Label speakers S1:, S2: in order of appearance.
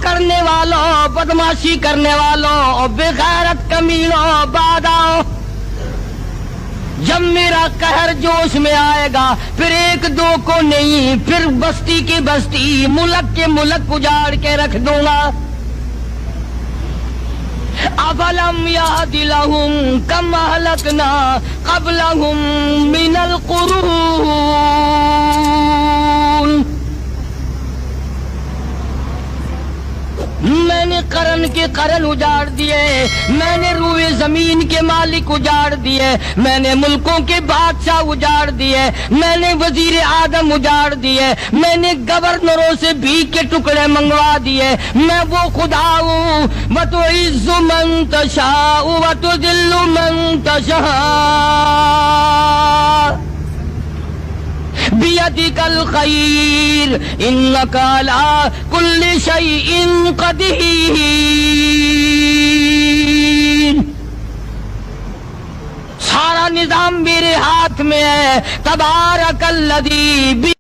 S1: کرنے والوں، بدماشی کرنے والوں، بغیرت کمینوں، باداؤں، جب میرا قہر جوش میں آئے گا پھر ایک دو کو نہیں، پھر بستی کی بستی، ملک کے ملک اجاڑ کے رکھ دوں گا۔ افلم یہد لہم کم اہلکنا قبلہم من القرون، میں نے قرن کے قرن اجاڑ دیے، میں نے روئے زمین کے مالک اجاڑ دیے، میں نے ملکوں کے بادشاہ اجاڑ دیے، میں نے وزیر اعظم اجاڑ دیے، میں نے گورنروں سے بھیک کے ٹکڑے منگوا دیے۔ میں وہ خدا ہوں، وَتُعِزُّ مَن تَشَاءُ وَتُذِلُّ مَن تَشَاءُ بِيَدِكَ الْخَيْرُ إِنَّكَ عَلَىٰ كُلِّ شَيْءٍ قَدِيرٌ۔ سارا نظام میرے ہاتھ میں ہے، تبارک الذی